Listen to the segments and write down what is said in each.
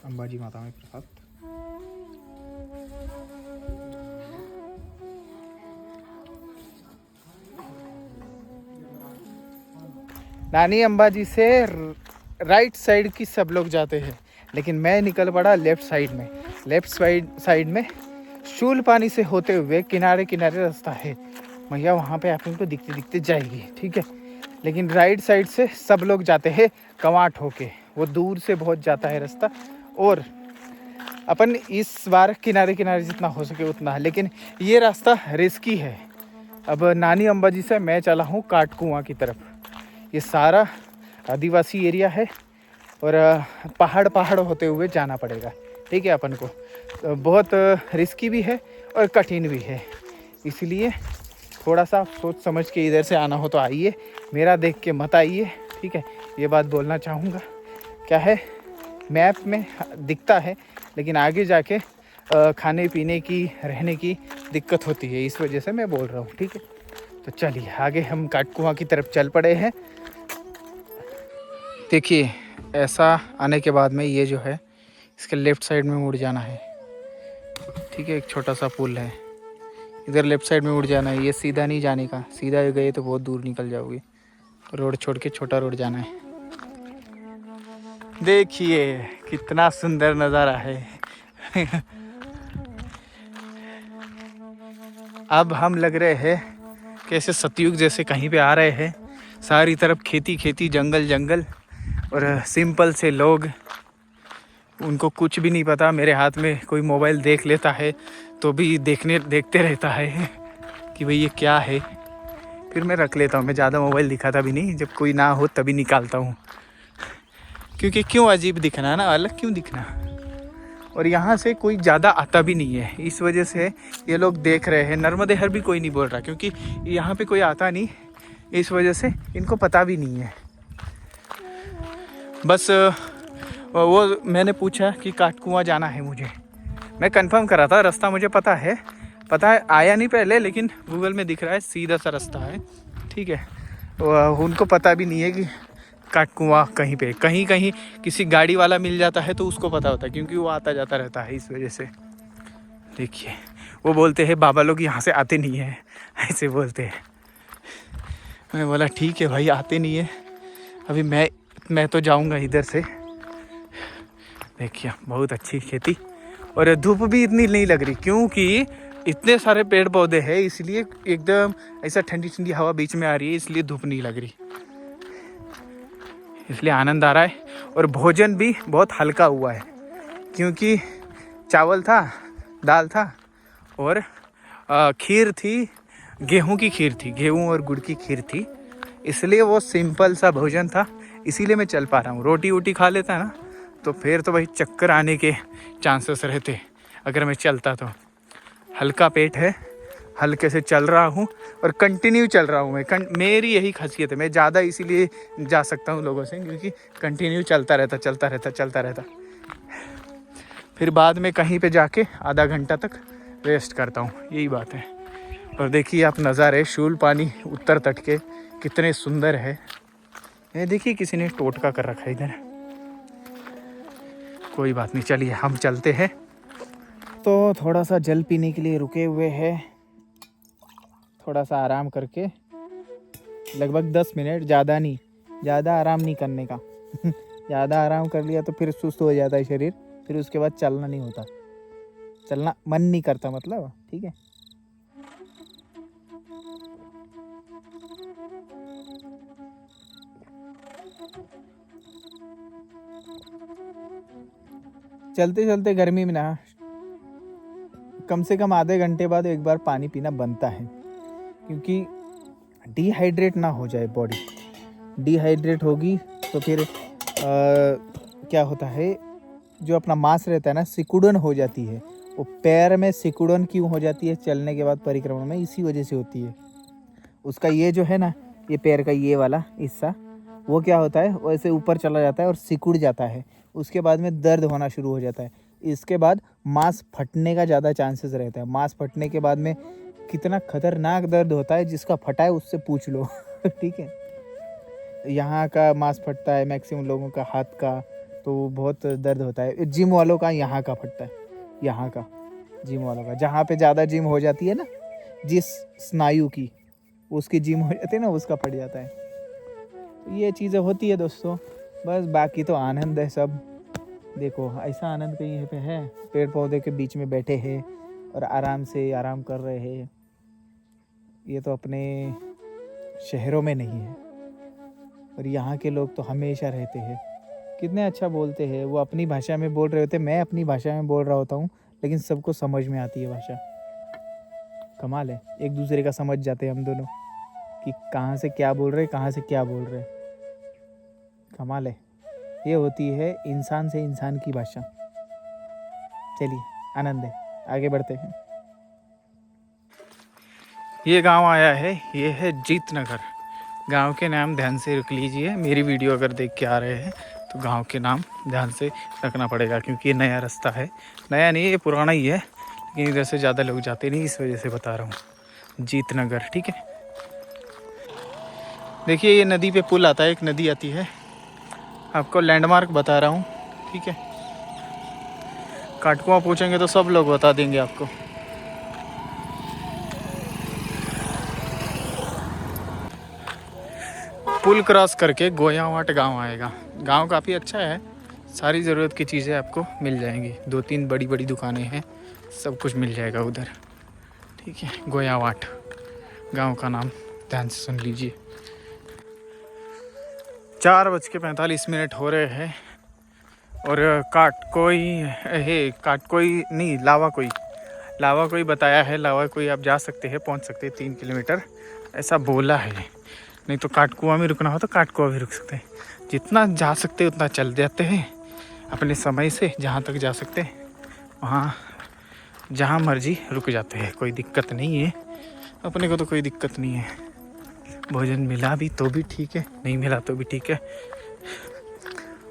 अंबाजी माता में प्रसाद। नानी अंबाजी से राइट साइड की सब लोग जाते हैं, लेकिन मैं निकल पड़ा लेफ्ट साइड में। लेफ्ट साइड में शूल पानी से होते हुए किनारे किनारे रास्ता है, मैया वहाँ पे आप इनको दिखते दिखते जाएगी, ठीक है। लेकिन राइट साइड से सब लोग जाते हैं कवाट होके, वो दूर से बहुत जाता है रास्ता। और अपन इस बार किनारे किनारे जितना हो सके उतना, लेकिन ये रास्ता रिस्की है। अब नानी अंबाजी से मैं चला हूँ काटकुआं की तरफ। ये सारा आदिवासी एरिया है और पहाड़ होते हुए जाना पड़ेगा, ठीक है। अपन को तो बहुत रिस्की भी है और कठिन भी है, इसलिए थोड़ा सा सोच समझ के इधर से आना हो तो आइए, मेरा देख के मत आइए, ठीक है। ये बात बोलना चाहूँगा। क्या है, मैप में दिखता है लेकिन आगे जाके खाने पीने की रहने की दिक्कत होती है, इस वजह से मैं बोल रहा हूँ, ठीक है। तो चलिए आगे हम काटकुआं की तरफ चल पड़े हैं। देखिए ऐसा आने के बाद में ये जो है इसके लेफ़्ट साइड में मुड़ जाना है, ठीक है। एक छोटा सा पुल है, इधर लेफ़्ट साइड में मुड़ जाना है। ये सीधा नहीं जाने का, सीधा गए तो बहुत दूर निकल जाओगे, रोड छोड़ के छोटा रोड जाना है। देखिए कितना सुंदर नज़ारा है। अब हम लग रहे हैं कैसे सतयुग जैसे कहीं पे आ रहे हैं। सारी तरफ खेती खेती, जंगल जंगल और सिंपल से लोग, उनको कुछ भी नहीं पता। मेरे हाथ में कोई मोबाइल देख लेता है तो भी देखते रहता है कि भाई ये क्या है, फिर मैं रख लेता हूँ। मैं ज़्यादा मोबाइल दिखाता भी नहीं, जब कोई ना हो तभी निकालता हूँ, क्योंकि क्यों अजीब दिखना ना, अलग क्यों दिखना। और यहाँ से कोई ज़्यादा आता भी नहीं है, इस वजह से ये लोग देख रहे हैं। नर्मदे हर भी कोई नहीं बोल रहा, क्योंकि यहाँ पे कोई आता नहीं, इस वजह से इनको पता भी नहीं है। बस वो मैंने पूछा कि काटकुआं जाना है मुझे, मैं कंफर्म करा था, रास्ता मुझे पता है आया नहीं पहले, लेकिन गूगल में दिख रहा है सीधा सा रास्ता है, ठीक है। उनको पता भी नहीं है कि काटकुआं कहीं पे, कहीं कहीं किसी गाड़ी वाला मिल जाता है तो उसको पता होता है, क्योंकि वो आता जाता रहता है, इस वजह से। देखिए वो बोलते हैं बाबा लोग यहाँ से आते नहीं हैं, ऐसे बोलते हैं। मैं बोला ठीक है भाई, आते नहीं है, अभी मैं तो जाऊँगा इधर से। देखिए बहुत अच्छी खेती, और धूप भी इतनी नहीं लग रही, क्योंकि इतने सारे पेड़ पौधे हैं, इसलिए एकदम ऐसा ठंडी ठंडी हवा बीच में आ रही है, इसलिए धूप नहीं लग रही, इसलिए आनंद आ रहा है। और भोजन भी बहुत हल्का हुआ है, क्योंकि चावल था, दाल था और खीर थी, गेहूं की खीर थी, गेहूं और गुड़ की खीर थी, इसलिए वो सिंपल सा भोजन था, इसीलिए मैं चल पा रहा हूँ। रोटी वोटी खा लेता ना तो फिर तो भाई चक्कर आने के चांसेस रहते अगर मैं चलता तो। हल्का पेट है, हल्के से चल रहा हूँ और कंटिन्यू चल रहा हूँ मैं। मेरी यही खासियत है, मैं ज़्यादा इसीलिए जा सकता हूँ लोगों से, क्योंकि कंटिन्यू चलता रहता। फिर बाद में कहीं पे जाके आधा घंटा तक रेस्ट करता हूँ, यही बात है। और देखिए आप नज़ारे, शूल पानी उत्तर तट के कितने सुंदर है। ये देखिए किसी ने टोटका कर रखा है इधर, कोई बात नहीं, चलिए हम चलते हैं। तो थोड़ा सा जल पीने के लिए रुके हुए हैं, थोड़ा सा आराम करके, लगभग 10 मिनट, ज़्यादा नहीं, ज़्यादा आराम नहीं करने का। ज़्यादा आराम कर लिया तो फिर सुस्त हो जाता है शरीर, फिर उसके बाद चलना नहीं होता, चलना मन नहीं करता मतलब, ठीक है। चलते चलते गर्मी में ना कम से कम आधे घंटे बाद एक बार पानी पीना बनता है, क्योंकि डिहाइड्रेट ना हो जाए बॉडी। डिहाइड्रेट होगी तो फिर क्या होता है, जो अपना मांस रहता है ना, सिकुड़न हो जाती है। वो पैर में सिकुड़न क्यों हो जाती है चलने के बाद परिक्रमा में, इसी वजह से होती है। उसका ये जो है ना, ये पैर का ये वाला हिस्सा, वो क्या होता है, वैसे ऊपर चला जाता है और सिकुड़ जाता है, उसके बाद में दर्द होना शुरू हो जाता है। इसके बाद मांस फटने का ज़्यादा चांसेस रहता है। मांस फटने के बाद में कितना खतरनाक दर्द होता है, जिसका फटा है उससे पूछ लो। ठीक है, यहाँ का मांस फटता है मैक्सिमम लोगों का, हाथ का, तो बहुत दर्द होता है। जिम वालों का यहाँ का फटता है, यहाँ का जिम वालों का, जहाँ पे ज़्यादा जिम हो जाती है ना, जिस स्नायु की उसकी जिम हो जाती है ना, उसका फट जाता है। तो ये चीज़ें होती है दोस्तों, बस बाकी तो आनंद है सब। देखो ऐसा आनंद कहीं पे है, पेड़ पौधे के बीच में बैठे हैं और आराम से आराम कर रहे हैं। ये तो अपने शहरों में नहीं है, और यहाँ के लोग तो हमेशा रहते हैं। कितने अच्छा बोलते हैं, वो अपनी भाषा में बोल रहे होते, मैं अपनी भाषा में बोल रहा होता हूँ, लेकिन सबको समझ में आती है भाषा। कमाल है, एक दूसरे का समझ जाते हैं हम दोनों कि कहाँ से क्या बोल रहे, कहाँ से क्या बोल रहे। कमाल है, ये होती है इंसान से इंसान की भाषा। चलिए आनंद है, आगे बढ़ते हैं। ये गांव आया है, ये है जीतनगर। गांव के नाम ध्यान से रख लीजिए, मेरी वीडियो अगर देख के आ रहे हैं तो गांव के नाम ध्यान से रखना पड़ेगा, क्योंकि ये नया रास्ता है। नया नहीं है, ये पुराना ही है, लेकिन इधर से ज़्यादा लोग जाते नहीं, इस वजह से बता रहा हूँ। जीतनगर, ठीक है। देखिए ये नदी पे पुल आता है, एक नदी आती है, आपको लैंडमार्क बता रहा हूँ, ठीक है। काटकुआ पूछेंगे तो सब लोग बता देंगे आपको। पुल क्रॉस करके गोयावाट गांव आएगा। गांव काफ़ी अच्छा है, सारी ज़रूरत की चीज़ें आपको मिल जाएंगी। 2-3 बड़ी बड़ी दुकानें हैं, सब कुछ मिल जाएगा उधर, ठीक है। गोयावाट गांव का नाम, ध्यान से सुन लीजिए। 4:45 हो रहे हैं और काटकोई नहीं, लावा कोई बताया है। लावा कोई आप जा सकते हैं, पहुंच सकते हैं 3 किलोमीटर, ऐसा बोला है। नहीं तो काटकुआ में रुकना हो तो काटकुआ भी रुक सकते हैं। जितना जा सकते हैं उतना चल जाते हैं अपने समय से, जहाँ तक जा सकते हैं वहाँ जहाँ मर्जी रुक जाते हैं, कोई दिक्कत नहीं है। अपने को तो कोई दिक्कत नहीं है, भोजन मिला भी तो भी ठीक है, नहीं मिला तो भी ठीक है।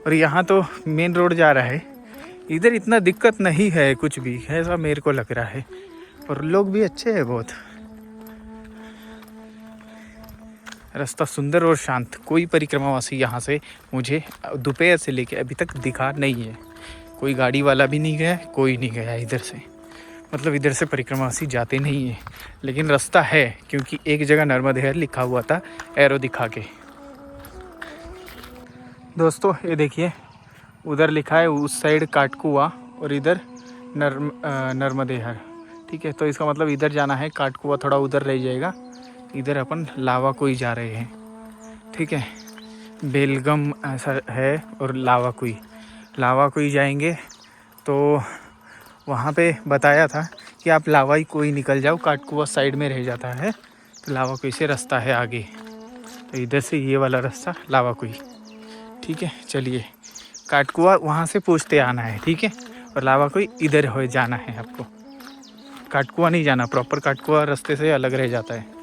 और यहाँ तो मेन रोड जा रहा है, इधर इतना दिक्कत नहीं है कुछ भी, ऐसा मेरे को लग रहा है। और लोग भी अच्छे हैं बहुत, रास्ता सुंदर और शांत। कोई परिक्रमावासी यहाँ से मुझे दोपहर से लेके अभी तक दिखा नहीं है। कोई गाड़ी वाला भी नहीं गया, कोई नहीं गया इधर से, मतलब इधर से परिक्रमावासी जाते नहीं है। लेकिन रास्ता है, क्योंकि एक जगह नर्मदेहर लिखा हुआ था एरो दिखा के। दोस्तों ये देखिए, उधर लिखा है उस साइड काटकुआ और इधर नर्मदेहर, ठीक है। तो इसका मतलब इधर जाना है, काटकुआ थोड़ा उधर रह जाएगा, इधर अपन लावा कोई जा रहे हैं, ठीक है। बेलगम ऐसा है और लावा कोई जाएंगे। तो वहाँ पे बताया था कि आप लावा कोई निकल जाओ, काटकुआ साइड में रह जाता है, तो लावा कोई से रास्ता है आगे। तो इधर से ये वाला रास्ता लावा कोई, ठीक है। चलिए काटकुआ वहाँ से पूछते आना है, ठीक है। और लावा कोई इधर हो जाना है आपको, काटकुआ नहीं जाना, प्रॉपर काटकुआ रास्ते से अलग रह जाता है।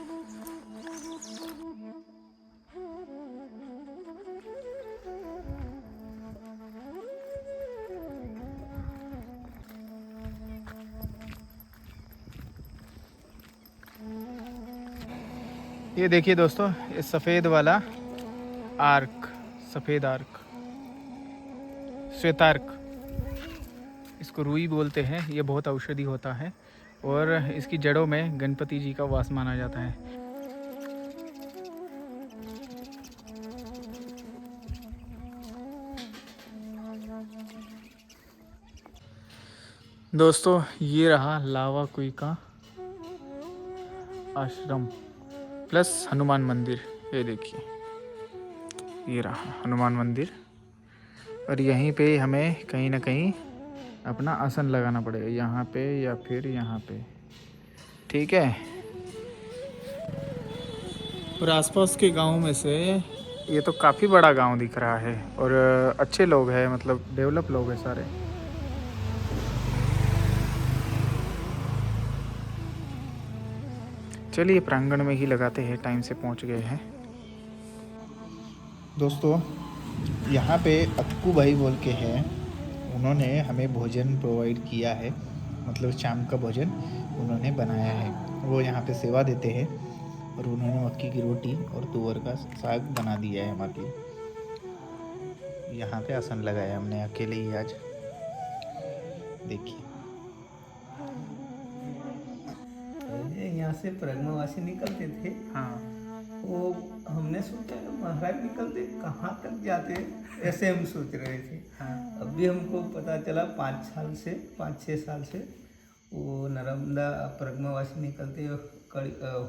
ये देखिए दोस्तों, ये सफ़ेद वाला आर्क, सफ़ेद आर्क, श्वेतार्क, इसको रुई बोलते हैं। ये बहुत औषधि होता है और इसकी जड़ों में गणपति जी का वास माना जाता है। दोस्तों ये रहा लावा कोई का आश्रम प्लस हनुमान मंदिर। ये देखिए, ये रहा हनुमान मंदिर, और यहीं पे हमें कहीं ना कहीं अपना आसन लगाना पड़ेगा, यहाँ पे या फिर यहाँ पे, ठीक है। और आसपास के गांव में से ये तो काफ़ी बड़ा गांव दिख रहा है और अच्छे लोग हैं, मतलब डेवलप लोग हैं सारे। चलिए प्रांगण में ही लगाते हैं, टाइम से पहुंच गए हैं। दोस्तों यहाँ पे अक्कू भाई बोल के हैं, उन्होंने हमें भोजन प्रोवाइड किया है, मतलब शाम का भोजन उन्होंने बनाया है। वो यहाँ पे सेवा देते हैं और उन्होंने मक्की की रोटी और तुअर का साग बना दिया है हमारे लिए। यहाँ पे आसन लगाया हमने अकेले ही आज। देखिए पहले यहाँ से प्रज्ञावासी निकलते थे, हाँ वो हमने सोचा महाराज निकलते कहाँ तक जाते, ऐसे हम सोच रहे थे। हाँ अभी हमको पता चला 5-6 साल से वो नर्मदा प्रज्ञावासी निकलते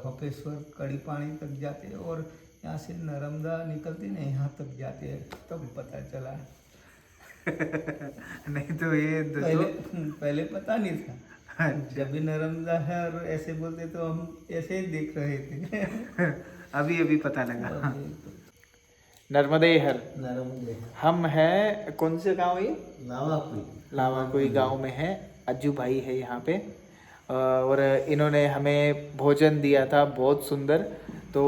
होपेश्वर कड़ी पानी तक जाते, और यहाँ से नर्मदा निकलते ना यहाँ तक जाते, तब पता चला। नहीं तो ये पहले पता नहीं था। अच्छा। जब भी नर्मदा है और ऐसे बोलते तो हम ऐसे ही देख रहे थे। अभी अभी पता लगा। अभी तो नर्मदे हर नर्मदे हम हैं, कौन से गांव ये? लावापुरी। लावाकोई गांव में है। अज्जू भाई है यहाँ पे, और इन्होंने हमें भोजन दिया था बहुत सुंदर। तो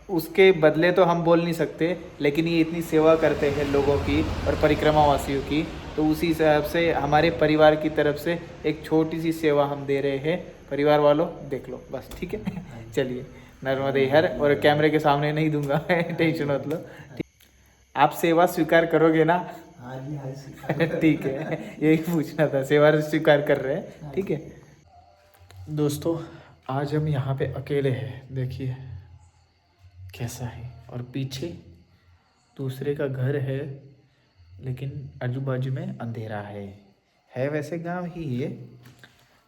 उसके बदले तो हम बोल नहीं सकते, लेकिन ये इतनी सेवा करते हैं लोगों की और परिक्रमा वासियों की, तो उसी हिसाब से हमारे परिवार की तरफ से एक छोटी सी सेवा हम दे रहे हैं। परिवार वालों देख लो बस, ठीक है। चलिए नर्मदे हर, और कैमरे के सामने नहीं दूंगा टेंशन मत लो। ठीक, आप सेवा स्वीकार करोगे ना? हाँ जी, हाँ जी। ठीक है, यही पूछना था, सेवा स्वीकार कर रहे हैं, ठीक है। दोस्तों आज हम यहाँ पे अकेले हैं, देखिए कैसा है, और पीछे दूसरे का घर है, लेकिन आजू बाजू में अंधेरा है वैसे गांव ही ये,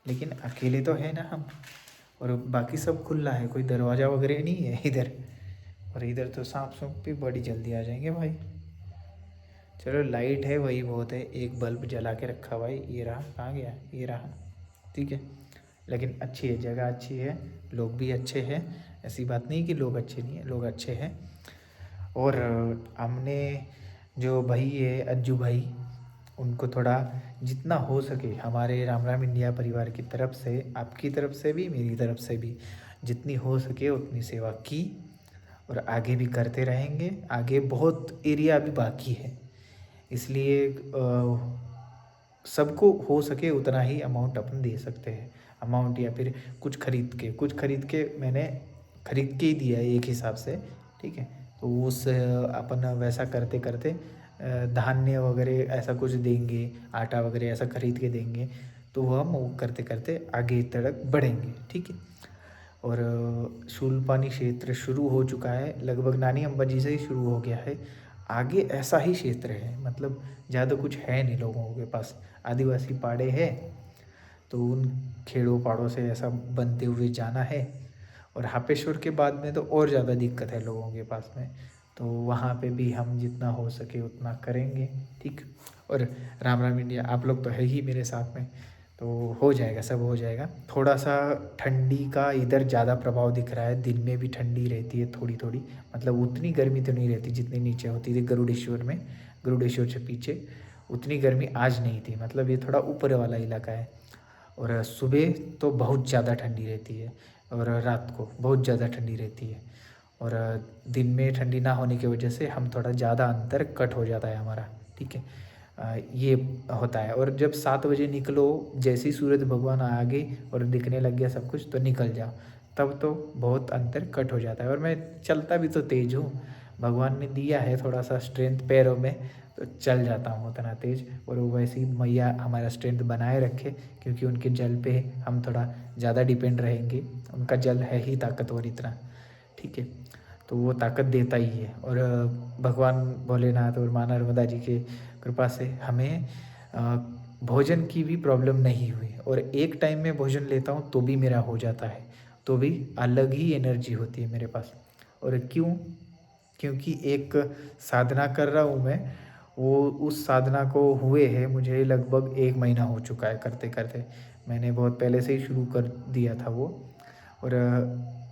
लेकिन अकेले तो है ना हम, और बाकी सब खुला है, कोई दरवाज़ा वगैरह नहीं है इधर, और इधर तो सांप सूप भी बड़ी जल्दी आ जाएंगे भाई। चलो लाइट है वही बहुत है, एक बल्ब जला के रखा भाई, ये रहा, कहाँ गया, ये रहा, ठीक है। लेकिन अच्छी है जगह, अच्छी है, लोग भी अच्छे हैं, ऐसी बात नहीं कि लोग अच्छे नहीं हैं, लोग अच्छे हैं। और हमने जो भाई है अज्जू भाई, उनको थोड़ा जितना हो सके हमारे राम राम इंडिया परिवार की तरफ से, आपकी तरफ से भी मेरी तरफ से भी जितनी हो सके उतनी सेवा की, और आगे भी करते रहेंगे। आगे बहुत एरिया अभी बाकी है, इसलिए सबको हो सके उतना ही अमाउंट अपन दे सकते हैं, अमाउंट या फिर कुछ खरीद के मैंने खरीद के ही दिया है एक हिसाब से, ठीक है। तो उस अपन वैसा करते करते धान्य वगैरह ऐसा कुछ देंगे, आटा वगैरह ऐसा खरीद के देंगे, तो हम वो करते करते आगे तक बढ़ेंगे, ठीक है। और शूलपानी क्षेत्र शुरू हो चुका है, लगभग नानी अंबाजी से ही शुरू हो गया है। आगे ऐसा ही क्षेत्र है, मतलब ज़्यादा कुछ है नहीं लोगों के पास, आदिवासी पाड़े हैं, तो उन खेड़ों पाड़ों से ऐसा बनते हुए जाना है। और हापेश्वर के बाद में तो और ज़्यादा दिक्कत है लोगों के पास में, तो वहाँ पे भी हम जितना हो सके उतना करेंगे, ठीक। और राम राम इंडिया, आप लोग तो है ही मेरे साथ में, तो हो जाएगा, सब हो जाएगा। थोड़ा सा ठंडी का इधर ज़्यादा प्रभाव दिख रहा है, दिन में भी ठंडी रहती है थोड़ी थोड़ी, मतलब उतनी गर्मी तो नहीं रहती जितनी नीचे होती थी गरुड़ेश्वर में, गरुड़ेश्वर से पीछे उतनी गर्मी आज नहीं थी, मतलब ये थोड़ा ऊपर वाला इलाका है। और सुबह तो बहुत ज़्यादा ठंडी रहती है, और रात को बहुत ज़्यादा ठंडी रहती है, और दिन में ठंडी ना होने की वजह से हम थोड़ा ज़्यादा अंतर कट हो जाता है हमारा, ठीक है। ये होता है। और जब 7 बजे निकलो, जैसे ही सूरज भगवान आ गए और दिखने लग गया सब कुछ, तो निकल जाओ, तब तो बहुत अंतर कट हो जाता है। और मैं चलता भी तो तेज़ हूँ, भगवान ने दिया है थोड़ा सा स्ट्रेंथ पैरों में, तो चल जाता हूँ उतना तेज़। और वो वैसे ही मैया हमारा स्ट्रेंथ बनाए रखे, क्योंकि उनके जल पे हम थोड़ा ज़्यादा डिपेंड रहेंगे, उनका जल है ही ताकतवर इतना, ठीक है। तो वो ताकत देता ही है। और भगवान भोलेनाथ और माँ नर्मदा जी के कृपा से हमें भोजन की भी प्रॉब्लम नहीं हुई, और एक टाइम में भोजन लेता हूँ तो भी मेरा हो जाता है, तो भी अलग ही एनर्जी होती है मेरे पास। और क्यों? क्योंकि एक साधना कर रहा हूँ मैं, वो उस साधना को हुए है मुझे लगभग 1 महीना हो चुका है करते करते, मैंने बहुत पहले से ही शुरू कर दिया था वो। और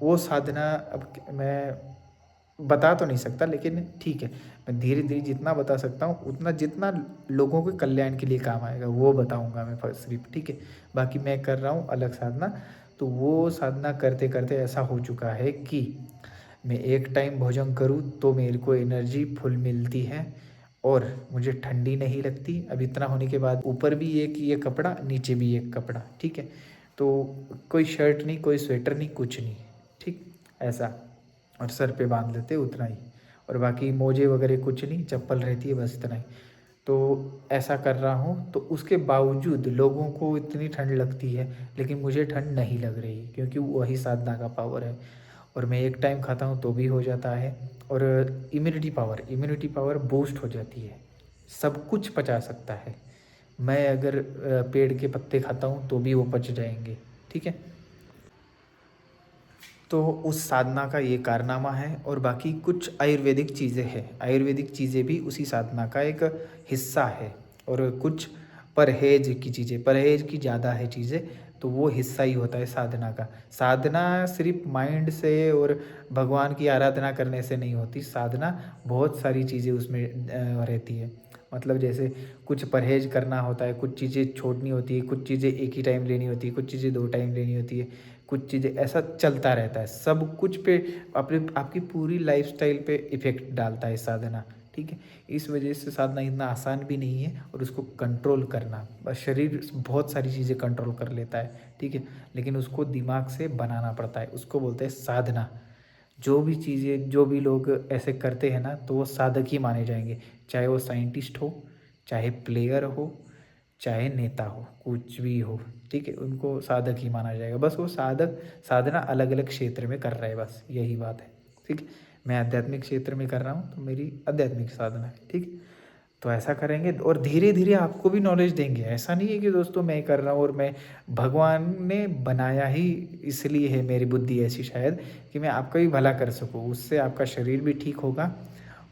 वो साधना अब मैं बता तो नहीं सकता, लेकिन ठीक है, मैं धीरे धीरे जितना बता सकता हूँ उतना, जितना लोगों के कल्याण के लिए काम आएगा वो बताऊँगा मैं फर्स्ट सिर्फ, ठीक है। बाकी मैं कर रहा हूँ अलग साधना, तो वो साधना करते करते ऐसा हो चुका है कि मैं एक टाइम भोजन करूँ तो मेरे को एनर्जी फुल मिलती है, और मुझे ठंडी नहीं लगती। अब इतना होने के बाद ऊपर भी एक ये कपड़ा, नीचे भी एक कपड़ा, ठीक है। तो कोई शर्ट नहीं, कोई स्वेटर नहीं, कुछ नहीं, ठीक, ऐसा। और सर पे बांध लेते उतना ही, और बाकी मोजे वगैरह कुछ नहीं, चप्पल रहती है बस इतना ही। तो ऐसा कर रहा हूँ, तो उसके बावजूद लोगों को इतनी ठंड लगती है, लेकिन मुझे ठंड नहीं लग रही, क्योंकि वही साधना का पावर है। और मैं एक टाइम खाता हूँ तो भी हो जाता है। और इम्यूनिटी पावर बूस्ट हो जाती है, सब कुछ पचा सकता है। मैं अगर पेड़ के पत्ते खाता हूँ तो भी वो पच जाएंगे, ठीक है। तो उस साधना का ये कारनामा है। और बाकी कुछ आयुर्वेदिक चीज़ें हैं, आयुर्वेदिक चीज़ें भी उसी साधना का एक हिस्सा है। और कुछ परहेज की चीज़ें, परहेज की ज़्यादा है चीज़ें, तो वो हिस्सा ही होता है साधना का। साधना सिर्फ माइंड से और भगवान की आराधना करने से नहीं होती, साधना बहुत सारी चीज़ें उसमें रहती है। मतलब जैसे कुछ परहेज करना होता है, कुछ चीज़ें छोड़नी होती है, कुछ चीज़ें एक ही टाइम लेनी होती है, कुछ चीज़ें 2 टाइम लेनी होती है, कुछ चीज़ें ऐसा चलता रहता है। सब कुछ पे अपने आपकी पूरी लाइफस्टाइल पे इफ़ेक्ट डालता है साधना, ठीक है। इस वजह से साधना इतना आसान भी नहीं है, और उसको कंट्रोल करना, बस शरीर बहुत सारी चीज़ें कंट्रोल कर लेता है, ठीक है, लेकिन उसको दिमाग से बनाना पड़ता है, उसको बोलते हैं साधना। जो भी चीज़ें, जो भी लोग ऐसे करते हैं ना, तो वो साधक ही माने जाएंगे, चाहे वो साइंटिस्ट हो, चाहे प्लेयर हो, चाहे नेता हो, कुछ भी हो, ठीक है, उनको साधक ही माना जाएगा। बस वो साधक साधना अलग अलग क्षेत्र में कर रहा है, बस यही बात है, ठीक है। मैं आध्यात्मिक क्षेत्र में कर रहा हूँ तो मेरी आध्यात्मिक साधना है, ठीक है। तो ऐसा करेंगे और धीरे धीरे आपको भी नॉलेज देंगे। ऐसा नहीं है कि दोस्तों मैं कर रहा हूँ और मैं, भगवान ने बनाया ही इसलिए है, मेरी बुद्धि ऐसी शायद, कि मैं आपका भी भला कर सकूँ। उससे आपका शरीर भी ठीक होगा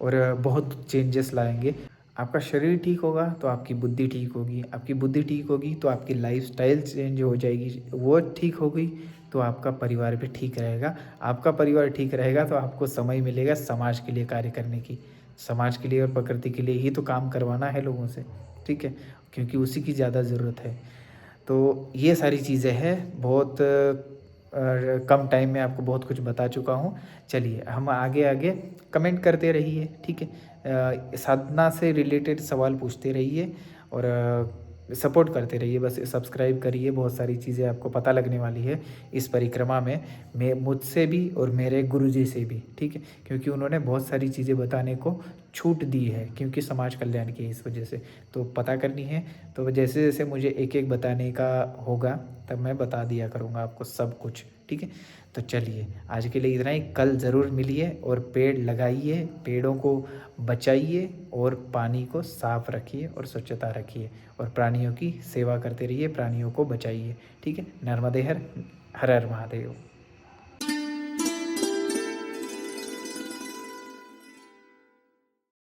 और बहुत चेंजेस लाएंगे। आपका शरीर ठीक होगा तो आपकी बुद्धि ठीक होगी, आपकी बुद्धि ठीक होगी तो आपकी लाइफस्टाइल चेंज हो जाएगी, वो ठीक हो गई तो आपका परिवार भी ठीक रहेगा, आपका परिवार ठीक रहेगा तो आपको समय मिलेगा समाज के लिए कार्य करने की। समाज के लिए और प्रकृति के लिए ही तो काम करवाना है लोगों से, ठीक है, क्योंकि उसी की ज़्यादा ज़रूरत है। तो ये सारी चीज़ें हैं, बहुत कम टाइम में आपको बहुत कुछ बता चुका हूँ। चलिए हम आगे आगे कमेंट करते रहिए, ठीक है। साधना से रिलेटेड सवाल पूछते रहिए और सपोर्ट करते रहिए, बस सब्सक्राइब करिए। बहुत सारी चीज़ें आपको पता लगने वाली है इस परिक्रमा में, मैं मुझसे भी और मेरे गुरुजी से भी, ठीक है, क्योंकि उन्होंने बहुत सारी चीज़ें बताने को छूट दी है, क्योंकि समाज कल्याण की इस वजह से तो पता करनी है। तो जैसे जैसे मुझे एक एक बताने का होगा तब मैं बता दिया करूँगा आपको सब कुछ, ठीक है। तो चलिए आज के लिए इतना ही, कल ज़रूर मिलिए और पेड़ लगाइए, पेड़ों को बचाइए और पानी को साफ रखिए और स्वच्छता रखिए और प्राणियों की सेवा करते रहिए, प्राणियों को बचाइए, ठीक है। नर्मदे हर हर महादेव।